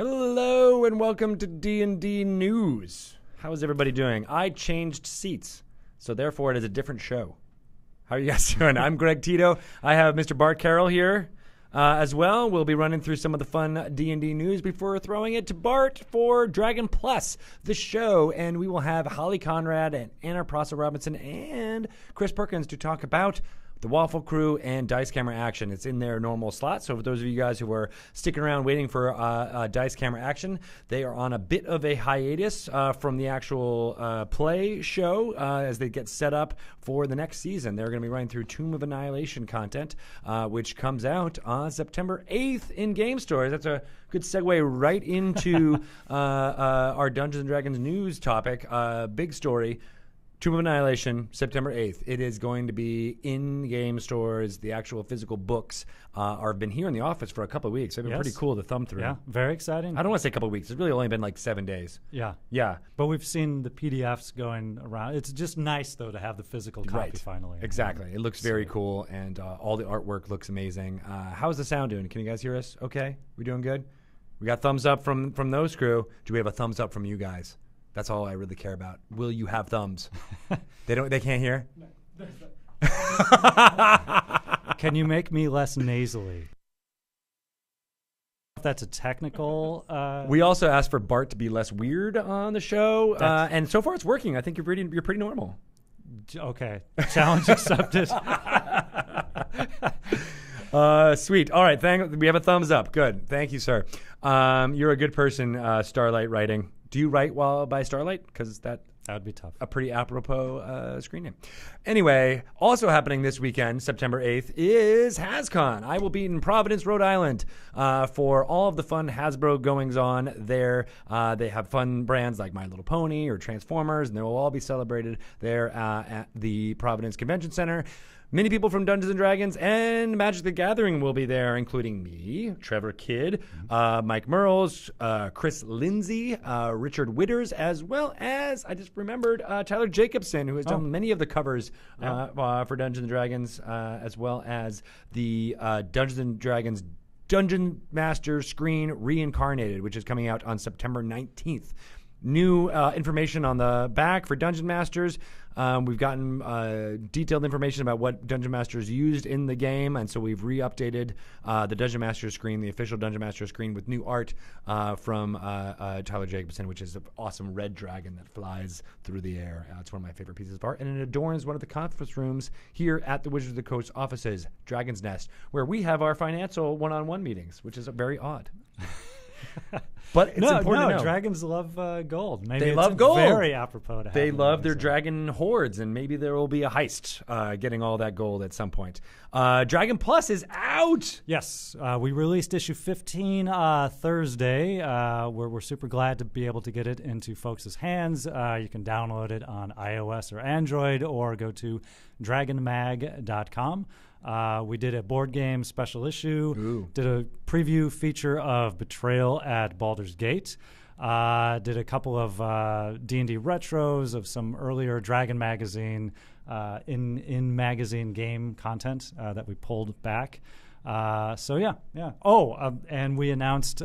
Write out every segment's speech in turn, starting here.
Hello and welcome to D&D News. How is everybody doing? I changed seats, so therefore it is a different show. How are you guys doing? I'm Greg Tito. I have Mr. Bart Carroll here as well. We'll be running through some of the fun D&D news before throwing it to Bart for Dragon Plus, the show. And we will have Holly Conrad and Anna Prosser-Robinson and Chris Perkins to talk about the Waffle Crew and Dice Camera Action. It's in their normal slot. So for those of you guys who are sticking around waiting for Dice Camera Action, they are on a bit of a hiatus from the actual play show as they get set up for the next season. They're going to be running through Tomb of Annihilation content, which comes out on September 8th in game stores. That's a good segue right into our Dungeons & Dragons news topic. Big story. Tomb of Annihilation, September 8th. It is going to be in game stores. The actual physical books have been here in the office for a couple of weeks. They've been pretty cool to thumb through. Yeah, very exciting. I don't want to say a couple of weeks. It's really only been like 7 days. Yeah. Yeah. But we've seen the PDFs going around. It's just nice, though, to have the physical copy finally. Exactly. It looks very cool, and all the artwork looks amazing. How's the sound doing? Can you guys hear us okay? We doing good? We got thumbs up from those crew. Do we have a thumbs up from you guys? That's all I really care about. Will you have thumbs? They can't hear? Can you make me less nasally? That's a technical... We also asked for Bart to be less weird on the show, and so far it's working. I think you're pretty normal. Okay. Challenge accepted. Sweet. All right. We have a thumbs up. Good. Thank you, sir. You're a good person, Starlight Writing. Do you write while by Starlight? Because that would be tough. A pretty apropos screen name. Anyway, also happening this weekend, September 8th, is HasCon. I will be in Providence, Rhode Island for all of the fun Hasbro goings-on there. They have fun brands like My Little Pony or Transformers, and they will all be celebrated there at the Providence Convention Center. Many people from Dungeons & Dragons and Magic the Gathering will be there, including me, Trevor Kidd, Mike Merles, Chris Lindsay, Richard Witters, as well as, I just remembered, Tyler Jacobson, who has done many of the covers for Dungeons & Dragons, as well as the Dungeons & Dragons Dungeon Master screen Reincarnated, which is coming out on September 19th. New information on the back for Dungeon Masters. We've gotten detailed information about what Dungeon Masters used in the game, and so we've re-updated the Dungeon Master screen, the official Dungeon Master screen, with new art from Tyler Jacobson, which is an awesome red dragon that flies through the air. It's one of my favorite pieces of art, and it adorns one of the conference rooms here at the Wizards of the Coast offices, Dragon's Nest, where we have our financial one-on-one meetings, which is very odd. But it's important to know. Dragons love gold. Maybe they love gold. Very apropos to have. They love their dragon hordes, and maybe there will be a heist getting all that gold at some point. Dragon Plus is out. Yes, we released issue 15 Thursday. We're super glad to be able to get it into folks' hands. You can download it on iOS or Android, or go to dragonmag.com. We did a board game special issue, did a preview feature of Betrayal at Baldur's Gate, did a couple of D&D retros of some earlier Dragon Magazine in magazine game content that we pulled back. So yeah. And we announced...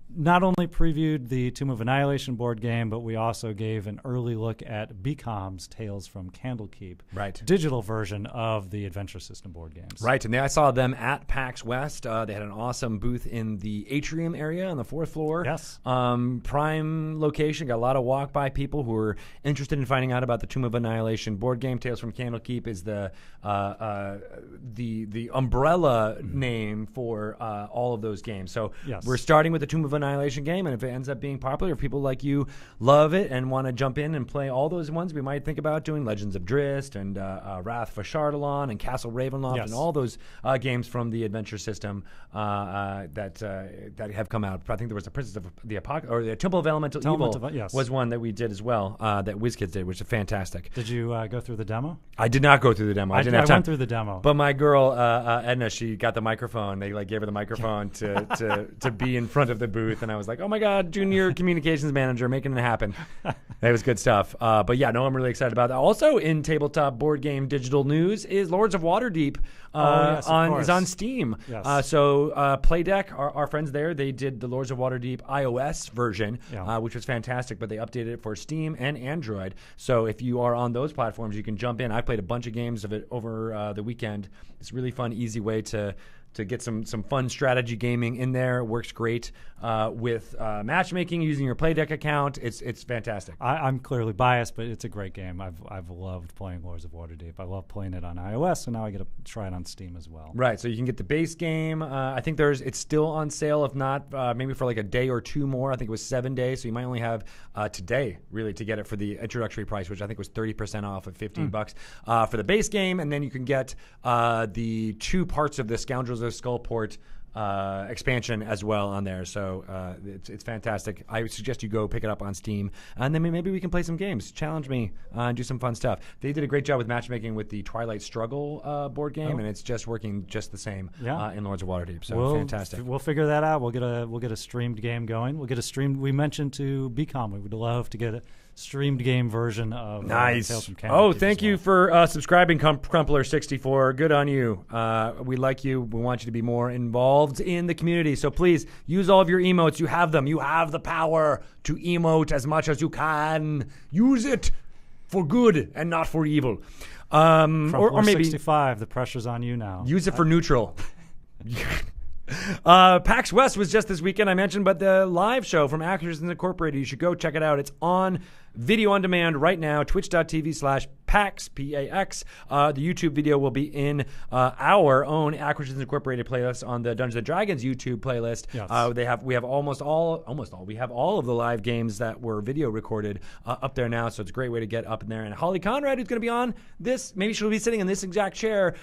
not only previewed the Tomb of Annihilation board game, but we also gave an early look at BCOM's Tales from Candlekeep, digital version of the Adventure System board games. Right, and I saw them at PAX West. They had an awesome booth in the atrium area on the 4th floor. Yes. Prime location, got a lot of walk-by people who were interested in finding out about the Tomb of Annihilation board game. Tales from Candlekeep is the umbrella name for all of those games. So we're starting with the Tomb of Annihilation game, and if it ends up being popular, if people like you love it and want to jump in and play all those ones, we might think about doing Legends of Drizzt and Wrath for Chardalon and Castle Ravenloft and all those games from the Adventure System that have come out. I think there was the Princess of the or the Temple of Elemental Evil was one that we did as well, that WizKids did, which is fantastic. Did you go through the demo? I did not go through the demo. I didn't have time. I went through the demo. But my girl, Edna, she got the microphone. They gave her the microphone to be in front of the the booth, and I was like, oh my God, junior communications manager making it happen. It was good stuff. But yeah, no, I'm really excited about that. Also in tabletop board game digital news is Lords of Waterdeep is on Steam. Yes. So Playdeck, our friends there, they did the Lords of Waterdeep iOS version, which was fantastic, but they updated it for Steam and Android. So if you are on those platforms, you can jump in. I played a bunch of games of it over the weekend. It's a really fun, easy way to get some fun strategy gaming in there. It works great with matchmaking using your Playdeck account. It's fantastic. I'm clearly biased, but it's a great game. I've loved playing Lords of Waterdeep. I love playing it on iOS, and now I get to try it on Steam as well. Right, so you can get the base game. I think it's still on sale, if not maybe for like a day or two more. I think it was 7 days, so you might only have today really to get it for the introductory price, which I think was 30% off of $15 for the base game, and then you can get the 2 parts of the Scoundrels of Skullport expansion as well on there. So it's fantastic. I would suggest you go pick it up on Steam, and then maybe we can play some games. Challenge me and do some fun stuff. They did a great job with matchmaking with the Twilight Struggle board game, and it's just working just the same in Lords of Waterdeep. So fantastic. We'll figure that out. We'll get a streamed game going. We'll get a streamed. We mentioned to BCom we would love to get a streamed game version of Tales from Canada. Thank you for subscribing, Crumpler64. Good on you. We like you. We want you to be more involved in the community. So please use all of your emotes. You have them. You have the power to emote as much as you can. Use it for good and not for evil. Or maybe 65. The pressure's on you now. Use it for neutral. PAX West was just this weekend, I mentioned, but the live show from Actors Incorporated, you should go check it out. It's on video on demand right now, twitch.tv/PAX, P-A-X. The YouTube video will be in our own Actors Incorporated playlist on the Dungeons & Dragons YouTube playlist. Yes. We have almost all. We have all of the live games that were video recorded up there now, so it's a great way to get up in there. And Holly Conrad, who's going to be on this, maybe she'll be sitting in this exact chair,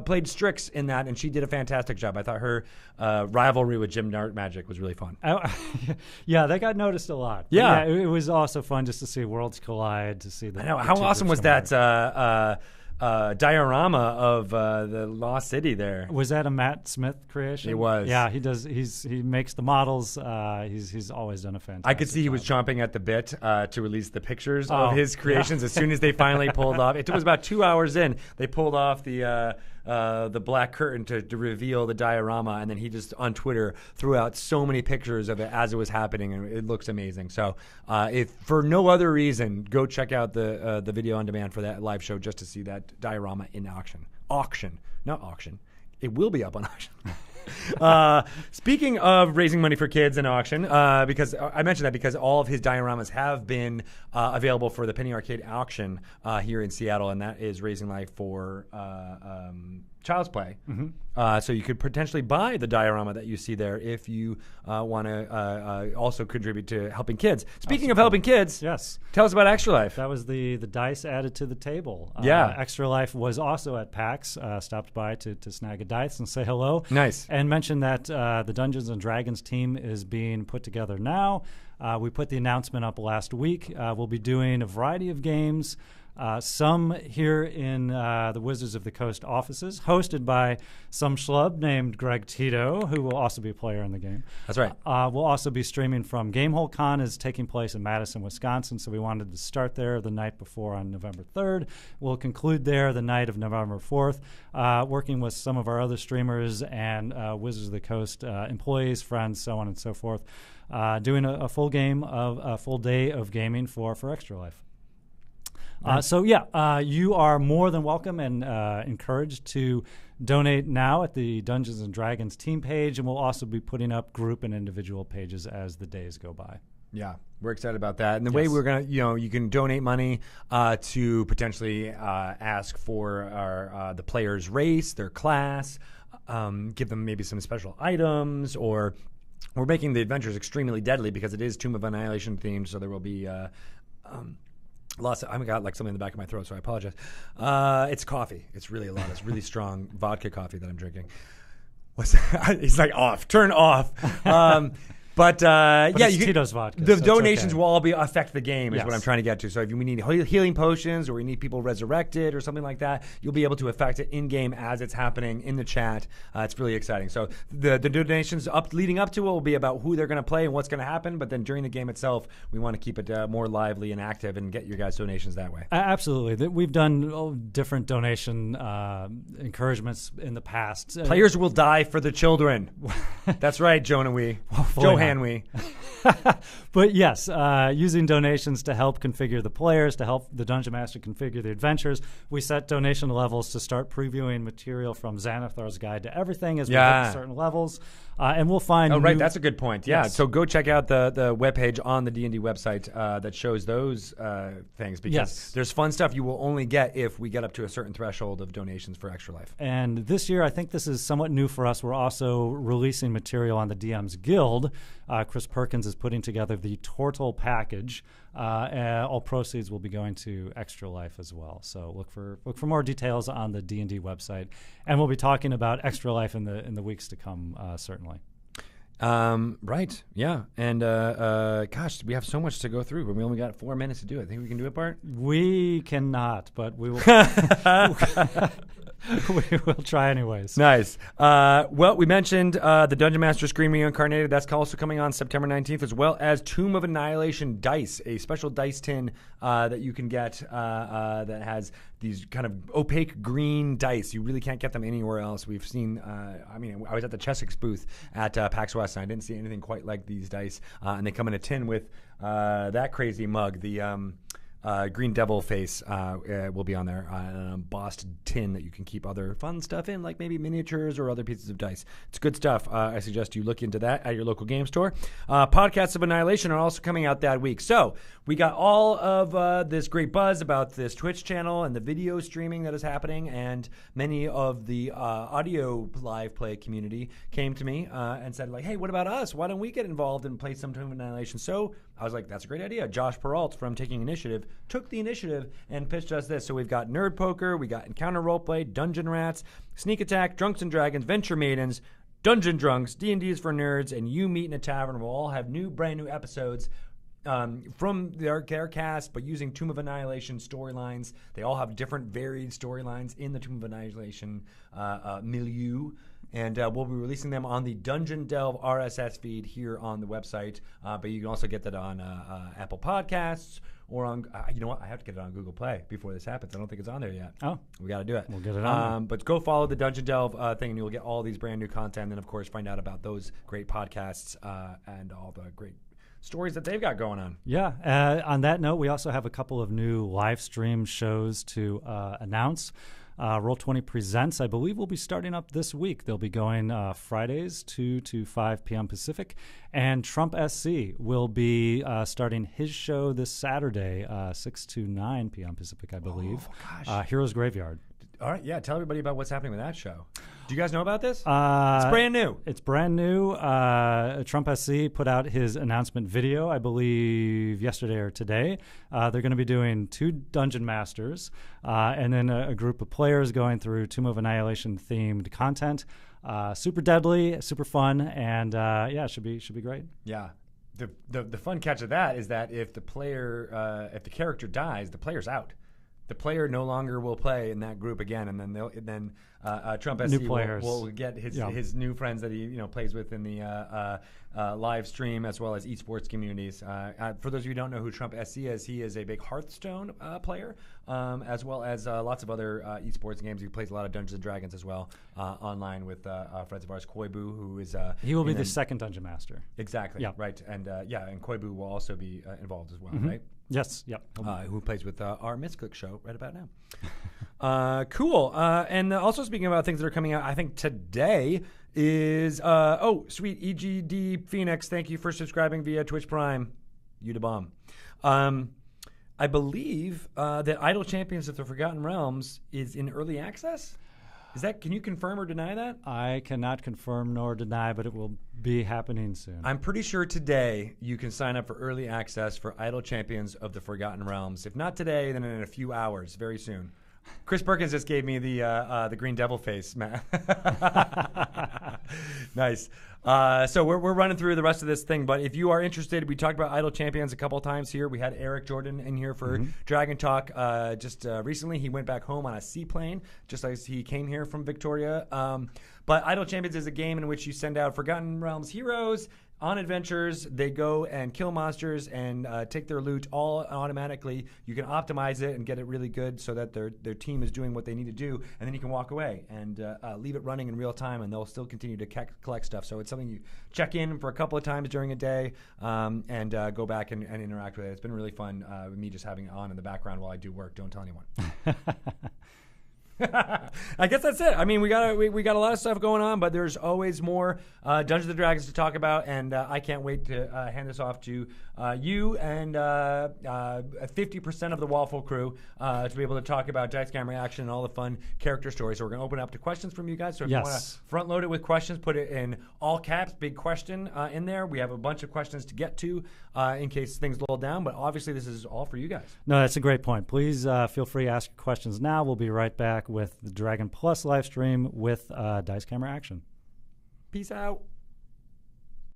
played Strix in that, and she did a fantastic job. I thought her rivalry with Jim Magic was really fun. Yeah, that got noticed a lot. Yeah. It was also fun just to see worlds collide, to see the. I know. How awesome was that diorama of the Lost City there? Was that a Matt Smith creation? It was. Yeah, he does. He makes the models. He's always done a fantastic I could see he was chomping at the bit to release the pictures of his creations as soon as they finally pulled off. It took us about 2 hours in. They pulled off the black curtain to reveal the diorama, and then he just on Twitter threw out so many pictures of it as it was happening, and it looks amazing. So if for no other reason, go check out the video on demand for that live show just to see that diorama in auction, not auction. It will be up on auction. Speaking of raising money for kids in auction, because I mentioned that because all of his dioramas have been available for the Penny Arcade auction here in Seattle, and that is raising money for Child's Play. Mm-hmm. So you could potentially buy the diorama that you see there if you want to also contribute to helping kids. Speaking of helping kids, yes, tell us about Extra Life. That was the dice added to the table. Yeah. Extra Life was also at PAX, stopped by to snag a dice and say hello. Nice. And mentioned that the Dungeons & Dragons team is being put together now. We put the announcement up last week. We'll be doing a variety of games. Some here in the Wizards of the Coast offices, hosted by some schlub named Greg Tito, who will also be a player in the game. That's right. We'll also be streaming from Gamehole Con is taking place in Madison, Wisconsin, so we wanted to start there the night before on November 3rd. We'll conclude there the night of November 4th, working with some of our other streamers and Wizards of the Coast employees, friends, so on and so forth, doing a full day of gaming for Extra Life. You are more than welcome and encouraged to donate now at the Dungeons & Dragons team page, and we'll also be putting up group and individual pages as the days go by. Yeah, we're excited about that. And the way we're going to, you can donate money to potentially ask for the player's race, their class, give them maybe some special items, or we're making the adventures extremely deadly because it is Tomb of Annihilation themed, so there will be... I've got like something in the back of my throat, so I apologize. It's coffee. It's really a lot. It's really strong vodka coffee that I'm drinking. What's that? He's like, turn off. But yeah, it's Tito's vodka. The so donations okay. will all affect the game, is Yes. what I'm trying to get to. So if we need healing potions or we need people resurrected or something like that, you'll be able to affect it in game as it's happening in the chat. It's really exciting. So the donations leading up to it will be about who they're going to play and what's going to happen. But then during the game itself, we want to keep it more lively and active and get your guys' donations that way. Absolutely. We've done different donation encouragements in the past. Players will die for the children. That's right, Jonah Wee. Johan Wee. But yes, using donations to help configure the players, to help the Dungeon Master configure the adventures. We set donation levels to start previewing material from Xanathar's Guide to Everything as we hit certain levels. And we'll find right, that's a good point. Yeah, Yes. so go check out the webpage on the D&D website that shows those things, because there's fun stuff you will only get if we get up to a certain threshold of donations for Extra Life. And this year, I think this is somewhat new for us. We're also releasing material on the DM's Guild. Chris Perkins is putting together the Tortle package. All proceeds will be going to Extra Life as well. So look for more details on the D&D website, and we'll be talking about Extra Life in the weeks to come, certainly. Right, yeah, and gosh, we have so much to go through, but we only got 4 minutes to do it. Think we can do it, Bart? We cannot, but we will. We will try anyways. Nice. Well, we mentioned the Dungeon Master Screen Reincarnated. That's also coming on September 19th, as well as Tomb of Annihilation Dice, a special dice tin that you can get that has these kind of opaque green dice. You really can't get them anywhere else. We've seen, I was at the Chessex booth at PAX West, and I didn't see anything quite like these dice. And they come in a tin with that crazy mug, the Green Devil face will be on there, an embossed tin that you can keep other fun stuff in, like maybe miniatures or other pieces of dice. It's good stuff. I suggest you look into that at your local game store. Podcasts of Annihilation are also coming out that week. So we got all of this great buzz about this Twitch channel and the video streaming that is happening, and many of the audio live play community came to me and said, like, hey, what about us? Why don't we get involved and play some Tomb of Annihilation? So I was like, that's a great idea. Josh Peralt from Taking Initiative took the initiative and pitched us this. So we've got Nerd Poker, we got Encounter Roleplay, Dungeon Rats, Sneak Attack, Drunks and Dragons, Venture Maidens, Dungeon Drunks, D&D is for Nerds, and You Meet in a Tavern will all have brand new episodes from their cast, but using Tomb of Annihilation storylines. They all have different varied storylines in the Tomb of Annihilation milieu. And we'll be releasing them on the Dungeon Delve RSS feed here on the website. But you can also get that on Apple Podcasts or on, you know what? I have to get it on Google Play before this happens. I don't think it's on there yet. Oh. We got to do it. We'll get it on. But go follow the Dungeon Delve thing, and you'll get all these brand new content. And then, of course, find out about those great podcasts and all the great stories that they've got going on. Yeah. On that note, we also have a couple of new live stream shows to announce. Roll20 Presents, I believe, will be starting up this week. They'll be going Fridays 2 to 5 p.m. Pacific. And Trump SC will be starting his show this Saturday, 6 to 9 p.m. Pacific, I believe. Oh, gosh. Heroes Graveyard. All right, yeah. Tell everybody about what's happening with that show. Do you guys know about this? It's It's brand new. It's brand new. Trump SC put out his announcement video, I believe, yesterday or today. They're going to be doing 2 Dungeon Masters and then a group of players going through Tomb of Annihilation themed content. Super deadly, super fun, and yeah, it should be great. Yeah. The fun catch of that is that if the character dies, the player's out. The player no longer will play in that group again, and then Trump SC will get his new friends that he plays with in the live stream, as well as esports communities. For those of you who don't know who Trump SC is, he is a big Hearthstone player, as well as lots of other esports games. He plays a lot of Dungeons and Dragons as well online with friends of ours. Koibu, who is he will be the second Dungeon Master. Exactly. Yeah. Right. And and Koibu will also be involved as well. Mm-hmm. Right. Yes. Yep. Who plays with our Misc show right about now. Cool. And also speaking about things that are coming out, I think today is sweet EGD Phoenix. Thank you for subscribing via Twitch Prime. You da bomb. I believe that Idle Champions of the Forgotten Realms is in early access. Can you confirm or deny that? I cannot confirm nor deny, but it will be happening soon. I'm pretty sure today you can sign up for early access for Idle Champions of the Forgotten Realms. If not today, then in a few hours, very soon. Chris Perkins just gave me the Green Devil face, Matt. Nice. So we're running through the rest of this thing, but if you are interested, we talked about Idle Champions a couple of times here. We had Eric Jordan in here for Dragon Talk just recently. He went back home on a seaplane, just as he came here from Victoria. But Idle Champions is a game in which you send out Forgotten Realms heroes on adventures. They go and kill monsters and take their loot all automatically. You can optimize it and get it really good so that their team is doing what they need to do, and then you can walk away and leave it running in real time, and they'll still continue to collect stuff. So it's something you check in for a couple of times during a day and go back and interact with it. It's been really fun with me just having it on in the background while I do work. Don't tell anyone. I guess that's it. I mean, we got a lot of stuff going on, but there's always more Dungeons & Dragons to talk about, and I can't wait to hand this off to you and 50% of the Waffle crew to be able to talk about Dice Camera Action and all the fun character stories. So we're going to open up to questions from you guys. So if you want to front load it with questions, put it in all caps, big question in there. We have a bunch of questions to get to in case things lull down, but obviously this is all for you guys. No, that's a great point. Please feel free to ask your questions now. We'll be right back with the Dragon Plus live stream with Dice Camera Action. Peace out.